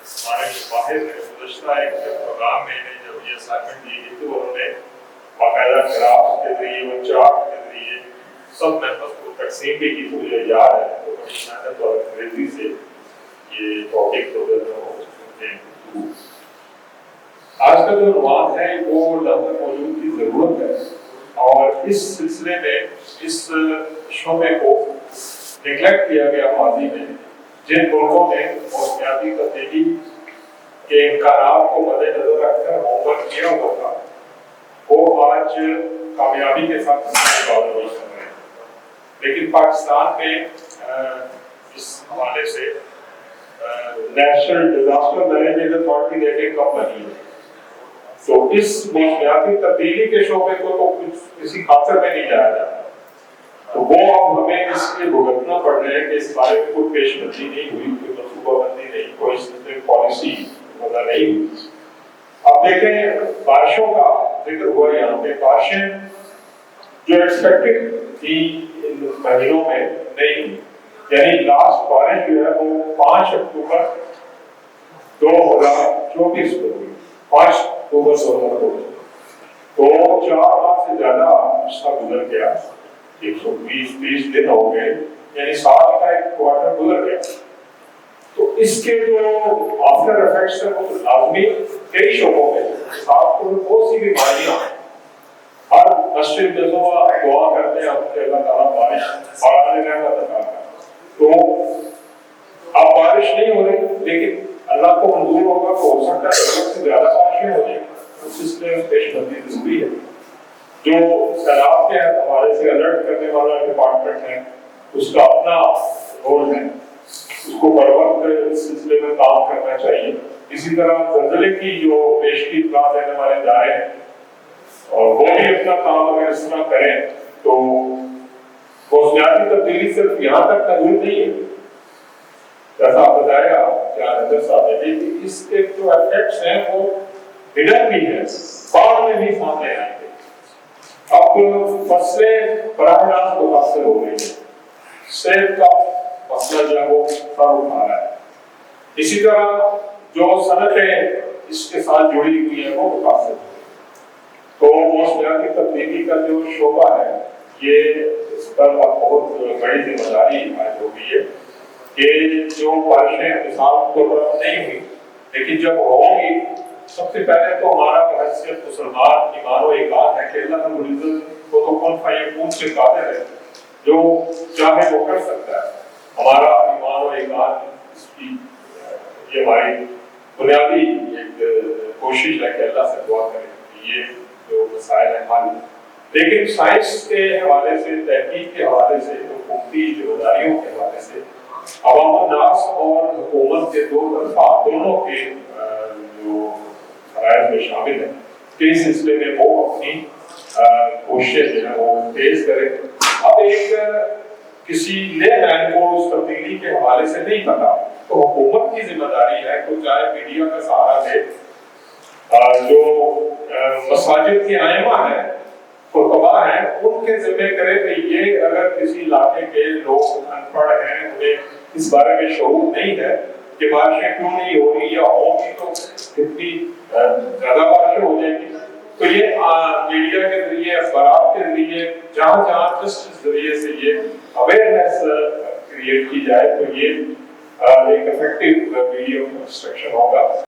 ہمارے جو ماہر ہے گزشتہ ایک پروگرام میں انہیں جب یہ اسائنمنٹ دی گئی تو انہوں نے باقاعدہ گراف کے ذریعے اور چارٹ کے ذریعے سب ممبرس کو تقسیم بھی کی. تو مجھے یاد ہے تو بڑی محنت اور انگریزی سے یہ ٹاپک جو ہے آج کا جو عنوان ہے وہ لفظ موجود کی ضرورت ہے. اور اس سلسلے میں اس شعبے کو نگلیکٹ کیا گیا ماضی میں جن لوگوں نے موسمیاتی تبدیلی کے امکانات کو مد نظر رکھ کر ہوم ورک کیا ہوا تھا وہ آج کامیابی کے ساتھ کر رہے ہیں. لیکن پاکستان میں اس حوالے سے نیشنل ڈیزاسٹر مینجمنٹ اتھارٹی دیکھیں کم بنی ہے. تو اس موسمیاتی تبدیلی کے شعبے کو تو کچھ کسی خاطر میں نہیں جایا جاتا. تو وہ اب ہمیں اس لیے بھگتنا پڑ رہا ہے کہ اس بارے میں کوئی پیش بندی نہیں ہوئی, کوئی منصوبہ بندی نہیں, کوئی اس میں پالیسی وغیرہ نہیں ہوئی. اب دیکھیں بارشوں کا ذکر ہوا یہاں پہ. بارشیں جو ایکسپیکٹڈ تھی ان مہینوں میں نہیں ہوئی. یعنی لاسٹ بارش جو ہے وہ 5 اکتوبر 2024 کو ہوئی. 5 اکتوبر 2024 تو 4 ماہ سے زیادہ عرصہ گزر گیا. 120-30 دن ہو گئے, یعنی سال کا ایک کوارٹر گزر گیا. تو اس کے جو آفٹر افیکٹس ہیں وہ لازمی کئی شعبوں میں صاف کو بہت سی بیماریاں ہر مسجد میں دعا کرتے ہیں کہ اللہ تعالیٰ بارش بڑھانے کا عطا کرے. تو اب بارش نہیں ہو رہی لیکن اللہ کو منظور ہوگا تو ہو سکتا ہے ضرورت سے زیادہ بارشیں ہو جائیں. اس سلسلے میں پیش بندی ضروری ہے. جو سیلاب کے حوالے سے الرٹ کرنے والا ڈپارٹمنٹ ہے اس کا اپنا رول ہے, اس کو بر وقت اس سلسلے میں کام کرنا چاہیے. اسی طرح زلزلے کی جو پیشگی اطلاع دینے والے ادارے ہیں اور وہ بھی اپنا کام اگر اس طرح کریں تو موسمیاتی تبدیلی صرف یہاں تک محدود نہیں ہے. جیسا بتایا کیا نظر صاحب نے کہ اس کے جو ایفیکٹس ہیں وہ ہڈن بھی ہیں, بعد میں بھی سامنے آئیں گے. اب فصلیں براہ راست متاثر ہو گئی ہیں, صحت کا مسئلہ جو ہے وہ سر اٹھا رہا ہے. اسی طرح جو صنعتیں اس کے ساتھ جڑی ہوئی ہیں وہ متاثر ہو گئی. تو موسمیاتی تبدیلی کا جو شعبہ ہے یہ اس پر اب بہت بڑی ذمہ داری عائد ہو گئی ہے کہ جو بارشیں مثال طور پر نہیں ہوئی لیکن جب ہوں گی سب سے پہلے تو ہمارا حیثیت مسلمان ایمان و ایقان ہے کہ اللہ رب العزت کو تو کن فیکون سے قادر ہے, جو چاہے وہ کر سکتا ہے. ہمارا ایمان و ایقان اس کی یہ ہماری بنیادی ایک کوشش ہے کہ اللہ سے دعا کریں کہ یہ جو مسائل ہیں حل. لیکن سائنس کے حوالے سے, تحقیق کے حوالے سے, حکومتی ذمہ داریوں کے حوالے سے عوام الناس اور حکومت کے دونوں کے جو فرائض میں شامل ہیں کہ اس سلسلے میں وہ اپنی کوششیں جو ہیں وہ تیز کریں. اب ایک کسی لے مین کو اس تبدیلی کے حوالے سے نہیں پتا تو حکومت کی ذمہ داری ہے کہ چاہے میڈیا کا سہارا دے, جو مساجد کے ائمہ ہیں خطباء ہیں ان کے ذمہ کرے کہ یہ اگر کسی علاقے کے لوگ ان پڑھ ہیں انہیں اس بارے میں شعور نہیں ہے کہ بارشیں کیوں نہیں ہو رہی یا ہوں گی تو کتنی زیادہ بارشیں ہو جائیں گی, تو یہ میڈیا کے ذریعے, اخبارات کے ذریعے, جہاں جس ذریعے سے یہ اویئرنیس کریٹ کی جائے تو یہ ایک افیکٹو میڈیا کنسٹرکشن ہوگا.